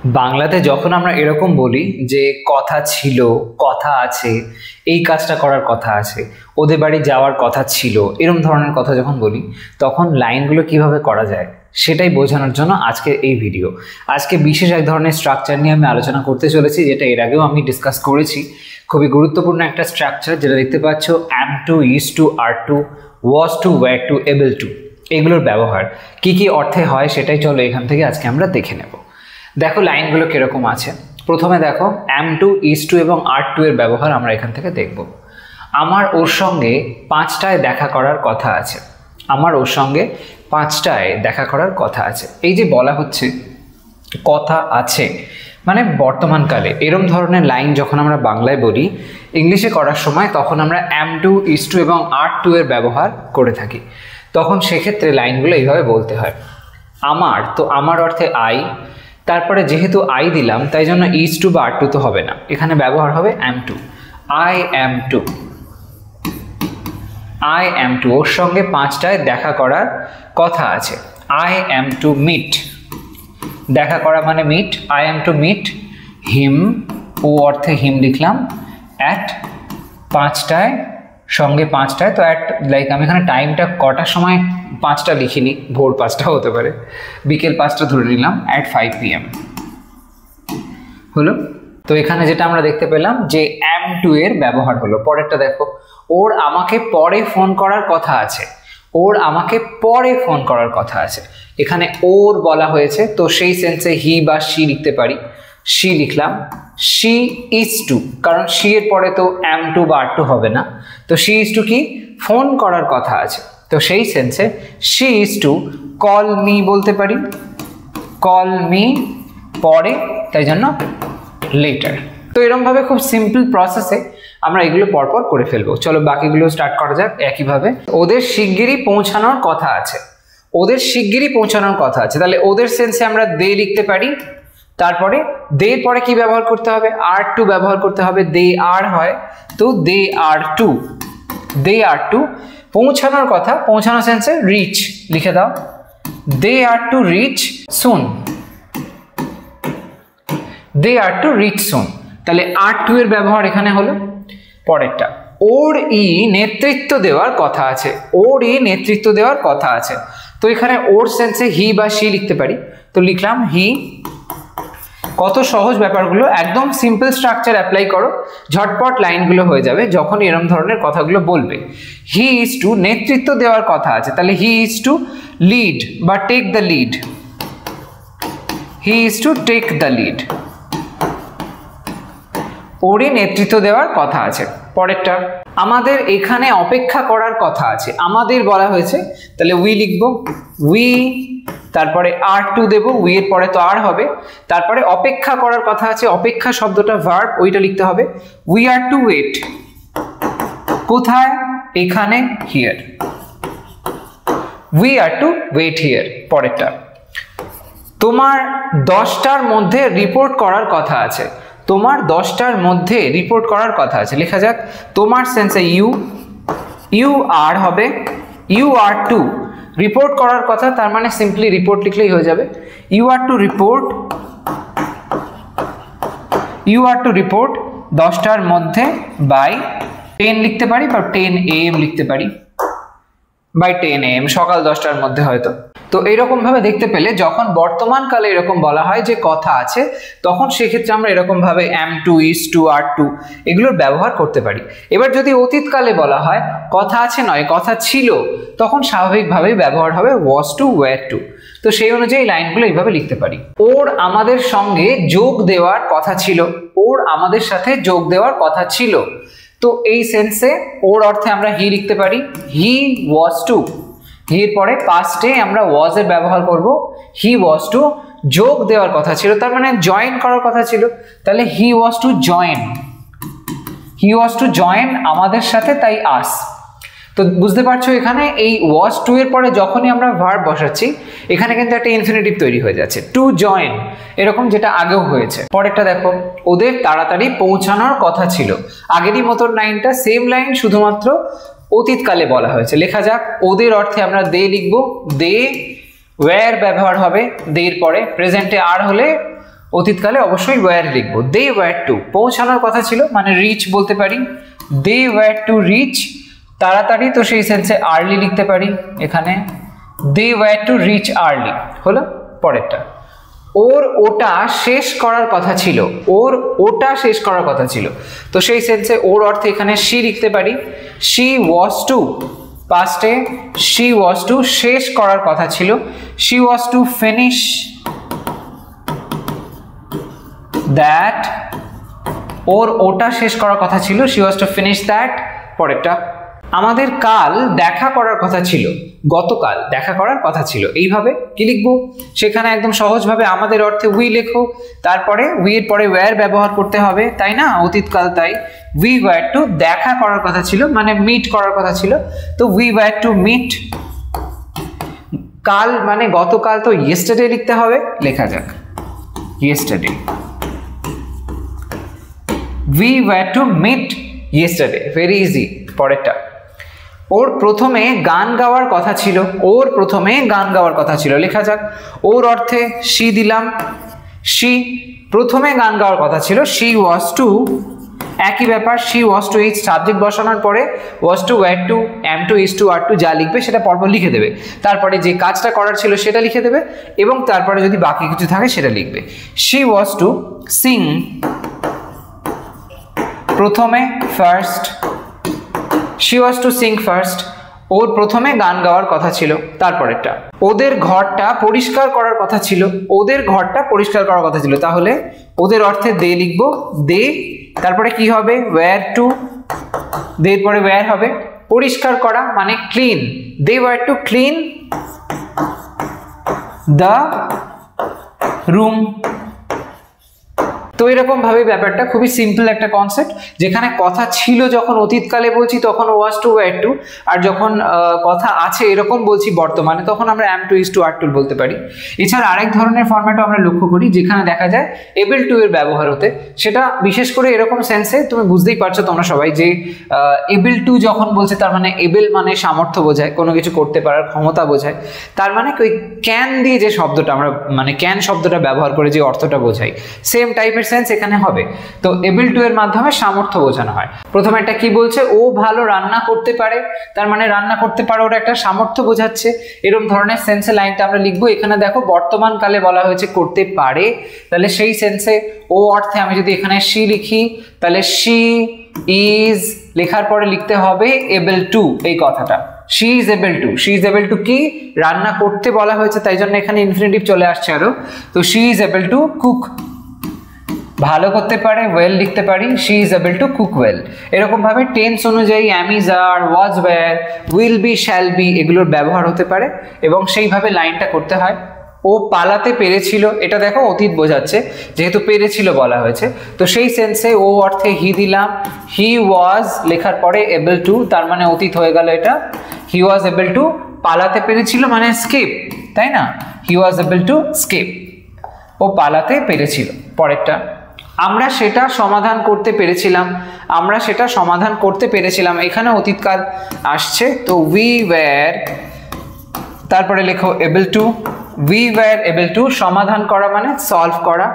বাংলাতে যখন আমরা এরকম বলি যে কথা ছিল, কথা আছে, এই কাজটা করার কথা আছে, ওদের বাড়ি যাওয়ার কথা ছিল, এরকম ধরনের কথা যখন বলি তখন লাইনগুলো কিভাবে করা যায় সেটাই বোঝানোর জন্য আজকে এই ভিডিও। আজকে বিশেষ এক ধরনের স্ট্রাকচার নিয়ে আমি আলোচনা করতে চলেছি, যেটা এর আগেও আমি ডিসকাস করেছি। খুবই গুরুত্বপূর্ণ একটা স্ট্রাকচার, যেটা দেখতে পাচ্ছ am to, is to, are to, was to, were to, able to, এগুলোর ব্যবহার কি কি অর্থে হয় সেটাই চলো এখান থেকে আজকে আমরা দেখে নেব। দেখো লাইনগুলো কিরকম আছে। প্রথমে দেখো am to, is to এবং are to এর ব্যবহার আমরা এখান থেকে দেখব। আমার ওর সঙ্গে 5টায় দেখা করার কথা আছে। আমার ওর সঙ্গে 5টায় দেখা করার কথা আছে। এই যে বলা হচ্ছে কথা আছে মানে বর্তমানকালে এরম ধরনের লাইন যখন আমরা বাংলায় বলি, ইংলিশে করার সময় তখন আমরা am to, is to এবং are to এর ব্যবহার করে থাকি। তখন সেক্ষেত্রে লাইনগুলো এইভাবে বলতে হয়। আমার, তো আমার অর্থে আই, তারপরে যেহেতু আই দিলাম তাই জন্য is to বা are to তো হবে না, এখানে ব্যবহার হবে am to। I am to, I am to, ওর সঙ্গে 5টায় দেখা করার কথা আছে। I am to meet, দেখা করা মানে meet. I am to meet him, ও অর্থে হিম লিখলাম, at 5টায়, সঙ্গে 5টায়। তো অ্যাট লাইক আমি এখানে টাইমটা কটার সময় 5টা লিখিনি, ভোর 5টা হতে পারে, বিকেল 5টা ধরে নিলাম, at 5 PM হলো। তো এখানে যেটা আমরা দেখতে পেলাম যে am to এর ব্যবহার হলো। পরেরটা দেখো, ওর আমাকে পরে ফোন করার কথা আছে। ওর আমাকে পরে ফোন করার কথা আছে, এখানে ওর বলা হয়েছে, তো সেই সেন্সে হি বা শি লিখতে পারি। শি লিখলাম, শি ইজ টু, কারণ শি এর পরে তো am to বা are to হবে না, তো শি ইজ টু কি ফোন করার কথা আছে, তো সেই সেন্সে she is to call me বলতে পারি। কল মি পরে, তাই জন্য লেটার। তো এরকমভাবে খুব সিম্পল প্রসেসে আমরা এগুলো পরপর করে ফেলবো। চলো বাকিগুলো স্টার্ট করা যাক একইভাবে। ওদের শিগগিরই পৌঁছানোর কথা আছে। ওদের শিগগিরই পৌঁছানোর কথা আছে, তাহলে ওদের সেন্সে আমরা দে লিখতে পারি। তারপরে দে পরে কি ব্যবহার করতে হবে? আর টু ব্যবহার করতে হবে। দে আর হয়, তো they are two, they are two পৌঁছানোর কথা, পৌঁছানোর সেন্সে রিচ লিখে দাও। They are to reach soon, they are to reach soon, তাহলে আর টু এর ব্যবহার এখানে হলো। পরেরটা, ওর ই নেতৃত্ব দেওয়ার কথা আছে। ওর ই নেতৃত্ব দেওয়ার কথা আছে, তো এখানে ওর সেন্সে হি বা শি লিখতে পারি, তো লিখলাম হি। কত সহজ ব্যাপারগুলো, একদম সিম্পল স্ট্রাকচার অ্যাপ্লাই করো, ঝটপট লাইনগুলো হয়ে যাবে যখন এরকম ধরনের কথাগুলো বলবে। হি ইজ টু নেতৃত্ব দেওয়ার কথা আছে, তাহলে হি ইজ টু লিড বা take the lead. He is to take the lead, ওরই নেতৃত্ব দেওয়ার কথা আছে। পরেরটা, আমাদের এখানে অপেক্ষা করার কথা আছে। আমাদের বলা হয়েছে, তাহলে উই লিখবো, উই, তারপরে আর টু দেবো, উই এর পরে তো আর হবে, তারপরে অপেক্ষা করার কথা আছে। অপেক্ষা শব্দটা ভার্ব, ওইটা লিখতে হবে। উই আর টু ওয়েট, কোথায়? এখানে, here. We are to wait here. পরেরটা, তোমার 10টার মধ্যে রিপোর্ট করার কথা আছে। তোমার 10টার মধ্যে রিপোর্ট করার কথা আছে, লেখা যাক তোমার সেন্সে ইউ, ইউ আর হবে, ইউ আর টু রিপোর্ট করার কথা, তার মানে সিম্পলি রিপোর্ট লিখলেই হয়ে যাবে। You are to report, you are to report 10টার মধ্যে বাই 10 লিখতে পারি বা 10 AM লিখতে পারি, বাই 10 AM, সকাল 10টার মধ্যে হয়তো। তো এইরকম ভাবে দেখতে পেলে যখন বর্তমান কালে এরকম বলা হয় যে কথা আছে, তখন সেক্ষেত্রে আমরা এরকম ভাবে am to, is to, are to এগুলোর ব্যবহার করতে পারি। এবার যদি অতীতকালে বলা হয় কথা আছে নয় কথা ছিল, তখন স্বাভাবিকভাবেই ব্যবহার হবে was to, were to। তো সেই অনুযায়ী লাইনগুলো এইভাবে লিখতে পারি। ওর আমাদের সঙ্গে যোগ দেওয়ার কথা ছিল। ওর আমাদের সাথে যোগ দেওয়ার কথা ছিল, তো এই সেন্সে ওর অর্থে আমরা হি লিখতে পারি। হি was to, হির পরে পাস্টে আমরা ওয়াজ এর ব্যবহার করব। হি ওয়াজ টু যোগ দেওয়ার কথা ছিল, তার মানে জয়েন করার কথা ছিল, তাহলে he was to join. He was to join আমাদের সাথে, তাই আস। তো বুঝতে পারছো এখানে এই ওয়াজ টু এর পরে যখনই আমরা ভার্ব বসাচ্ছি, এখানে কিন্তু একটা ইনফিনিটিভ তৈরি হয়ে যাচ্ছে, টু জয়েন, এরকম যেটা আগেও হয়েছে। পরেরটা দেখো, ওদের তাড়াতাড়ি পৌঁছানোর কথা ছিল। আগেরই মতন লাইনটা, সেম লাইন, শুধুমাত্র অতীতকালে বলা হয়েছে। লেখা যাক ওদের অর্থে আমরা দে লিখবো। দে, ওয়্যার ব্যবহার হবে দের পরে, প্রেজেন্টে আর হলে অতীতকালে অবশ্যই ওয়্যার লিখবো। দে ওয়্যার টু, পৌঁছানোর কথা ছিল, মানে রিচ বলতে পারি। দে ওয়্যার টু রিচ, তাড়াতাড়ি, তো সেই সেন্সে আর্লি লিখতে পারি এখানে। They were to reach early হলো। পরেরটা, ওর ওটা শেষ করার কথা ছিল, ওর ওটা শেষ করার কথা ছিল, তো সেই সেন্সে ওর অর্থে এখানে শি লিখতে পারি। শি ওয়াজ টু, পাস্টে শি ওয়াজ টু, শেষ করার কথা ছিল। She was to finish that, ওর ওটা শেষ করার কথা ছিল, she was to finish that. পরেরটা, আমাদের কাল দেখা করার কথা ছিল, গতকাল দেখা করার কথা ছিল। এইভাবে কি লিখবো, সেখানে একদম সহজভাবে আমাদের অর্থে উই লেখো, তারপরে উই এর পরে ওয়্যার ব্যবহার করতে হবে, তাই না, অতীতকাল, তাই উই ওয়্যার টু, দেখা করার কথা ছিল মানে মিট করার কথা ছিল, তো উই ওয়্যার টু মিট। কাল মানে গতকাল, তো ইয়েস্টারডে লিখতে হবে, লেখা যাক yesterday. We were to meet yesterday, very easy. পরেরটা, ওর প্রথমে গান গাওয়ার কথা ছিল, ওর প্রথমে গান গাওয়ার কথা ছিল, লেখা যাক। ওর অর্থে শি দিলাম, শি প্রথমে গান গাওয়ার কথা ছিল, শি ওয়াজ টু, একই ব্যাপার, শি ওয়াজ টু, এই সাবজেক্ট বসানোর পরে was to, were to, am to, is to, are to যা লিখবে সেটা পরপর লিখে দেবে, তারপরে যে কাজটা করার ছিল সেটা লিখে দেবে, এবং তারপরে যদি বাকি কিছু থাকে সেটা লিখবে। শি ওয়াজ টু সিং, প্রথমে first, she was to sing first, ওর প্রথমে গান গাওয়ার কথা ছিল। তারপরেরটা, ওদের ঘরটা পরিষ্কার করার কথা ছিল, ওদের ঘরটা পরিষ্কার করার কথা ছিল, তাহলে ওদের অর্থে দে লিখবো, দে, তারপরে কি হবে, ওয়্যার টু, দের পরে ওয়্যার হবে, পরিষ্কার করা মানে clean, they were to clean the room. তো এরকম ভাবে ব্যাপারটা খুবই সিম্পল একটা কনসেপ্ট, যেখানে কথা ছিল যখন অতীতকালে বলছি তখন ওয়াজ টু, ওয়্যার টু, আর যখন কথা আছে এরকম বলছি বর্তমানে তখন আমরা am to, is to, are to বলতে পারি। এছাড়া আরেক ধরনের ফরম্যাটও আমরা লক্ষ্য করি যেখানে দেখা যায় এবেল টু এর ব্যবহার হতে, সেটা বিশেষ করে এরকম সেন্সে, তুমি বুঝতেই পারছো তোমরা সবাই যে এবেল টু যখন বলছে তার মানে এবেল মানে সামর্থ্য বোঝায়, কোনো কিছু করতে পারার ক্ষমতা বোঝায়, তার মানে ওই ক্যান দিয়ে যে শব্দটা আমরা মানে ক্যান শব্দটা ব্যবহার করে যে অর্থটা বোঝাই, সেম টাইপের সেন্স এখানে হবে। তো এবেল টু এর মাধ্যমে সামর্থ্য বোঝানো হয়। প্রথমে একটা কি বলছে, ও ভালো রান্না করতে পারে, তার মানে রান্না করতে পারে ওর একটা সামর্থ্য বোঝাচ্ছে, এরকম ধরনের সেন্সে লাইনটা আমরা লিখবো। এখানে দেখো বর্তমান কালে বলা হয়েছে করতে পারে, তাহলে সেই সেন্সে ও অর্থে আমি যদি এখানে শি লিখি, তাহলে শি ইজ লেখার পরে লিখতে হবে এবেল টু, এই কথাটা she is able to. She is able to কি, রান্না করতে বলা হয়েছে তাই জন্য এখানে ইনফিনিটিভ চলে আসছে আরো, তো she is able to cook, ভালো করতে পারে, ওয়েল লিখতে পারি, she is able to cook well. এরকম ভাবে টেন্স অনুযায়ী am, is, are, was, were, will be, shall be এগুলোর ব্যবহার হতে পারে এবং সেইভাবে লাইনটা করতে হয়। ও পালাতে পেরেছিল, এটা দেখো অতীত বোঝাচ্ছে যেহেতু পেরেছিল বলা হয়েছে, তো সেই সেন্সে ও অর্থে হি দিলাম, হি ওয়াজ লেখার পরে এবল টু, তার মানে অতীত হয়ে গেল এটা, হি ওয়াজ এবল টু, পালাতে পেরেছিল মানে স্কেপ, তাই না, হি ওয়াজ এবল টু স্কেপ, ও পালাতে পেরেছিল। পরেরটা, আমরা সেটা সমাধান করতে পেরেছিলাম, আমরা সেটা সমাধান করতে পেরেছিলাম, এখানে অতীতকাল আসছে, তো উই ওয়্যার, তারপরে লেখো able to, we were able to, সমাধান করা মানে সলভ করা,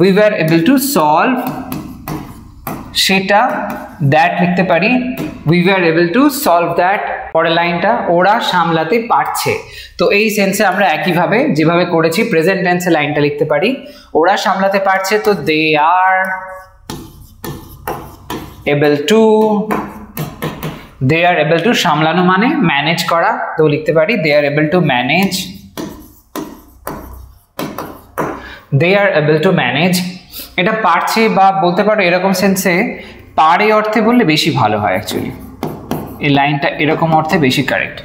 we were able to solve সেটা, দ্যাট লিখতে পারি, we were able to solve that. পরের লাইনটা, ওরা সামলাতে পারছে, তো এই সেন্সে আমরা একইভাবে যেভাবে করেছি প্রেজেন্ট টেন্সে লাইনটা লিখতে পারি, ওরা সামলাতে পারছে, তো they are able to, they are able to, সামলানো মানে ম্যানেজ করা, তো লিখতে পারি they are able to manage, they are able to manage. এটা পারছে বা বলতে পারো এরকম সেন্সে পারে অর্থে বললে বেশি ভালো হয়, অ্যাকচুয়ালি এই লাইনটা এরকম অর্থে বেশি কারেক্ট।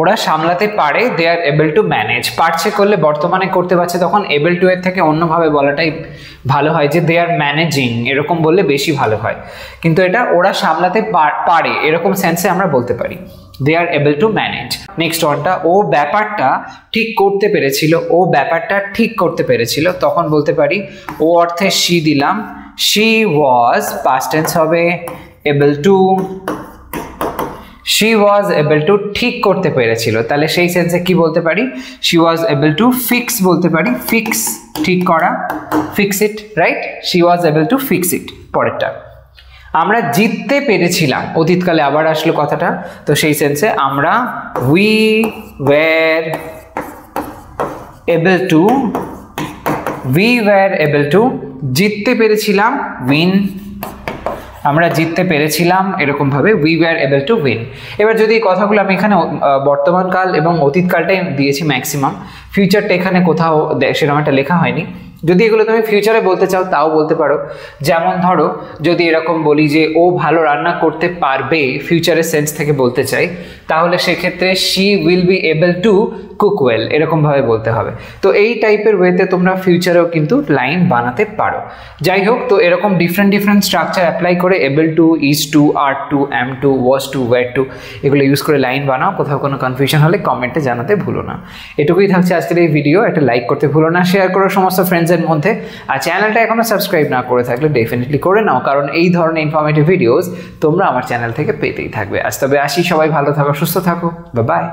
ওরা সামলাতে পারে, দে আর এবল টু ম্যানেজ, পারছে করলে বর্তমানে করতে পারছে তখন এবল টু এর থেকে অন্যভাবে বলাটাই ভালো হয়, যে দে আর ম্যানেজিং এরকম বললে বেশি ভালো হয়, কিন্তু এটা ওরা সামলাতে পারে এরকম সেন্সে আমরা বলতে পারি they are able to manage. Next ওয়ানটা, ও ব্যাপারটা ঠিক করতে পেরেছিল, ও ব্যাপারটা ঠিক করতে পেরেছিল, তখন বলতে পারি ও অর্থে শি দিলাম, শি ওয়াজ, পাস্ট টেন্স হবে able to, she was able to ঠিক করতে পেরেছিল, তাহলে সেই সেন্সে কি বলতে পারি, she was able to fix বলতে পারি, fix ঠিক করা, fix it, right? she was able to fix it। পরেরটা, আমরা জিততে পেরেছিলাম, অতীতকালে আবার আসলো কথাটা, তো সেই সেন্সে আমরা we were able to জিততে পেরেছিলাম win, আমরা জিততে পেরেছিলাম এরকম ভাবে we were able to win। এবার যদি এই কথাগুলো আমি এখানে বর্তমান কাল এবং অতীতকালটাই দিয়েছি ম্যাক্সিমাম, ফিউচারটা এখানে কোথাও সেরকম একটা লেখা হয়নি। যদি এগুলো তুমি ফিউচারে বলতে চাও তাও বলতে পারো, যেমন ধরো যদি এরকম বলি যে ও ভালো রান্না করতে পারবে, ফিউচারের সেন্স থেকে বলতে চাই, তাহলে সেক্ষেত্রে she will be able to cook well এরকম ভাবে বলতে হবে। তো এই টাইপের ওয়েতে তোমরা ফিউচারেও কিন্তু লাইন বানাতে পারো। যাই হোক, তো এরকম ডিফারেন্ট স্ট্রাকচার অ্যাপ্লাই করে able to, is to, are to, am to, was to, were to এগুলো ইউজ করে লাইন বানাও। কোথাও কোনো কনফিউশন হলে কমেন্টে জানাতে ভুলো না। এটুকুই থাকছে আজকের এই ভিডিও। একটা লাইক করতে ভুলো না, শেয়ার করো সমস্ত ফ্রেন্ডসের মধ্যে, আর চ্যানেলটা এখনো সাবস্ক্রাইব না করে থাকলে ডেফিনেটলি করে নাও, কারণ এই ধরনের ইনফরমেটিভ ভিডিওস তোমরা আমার চ্যানেল থেকে পেতেই থাকবে। আজ তবে আসি, সবাই ভালো থাকো, সুস্থ থাকো, বাই বাই।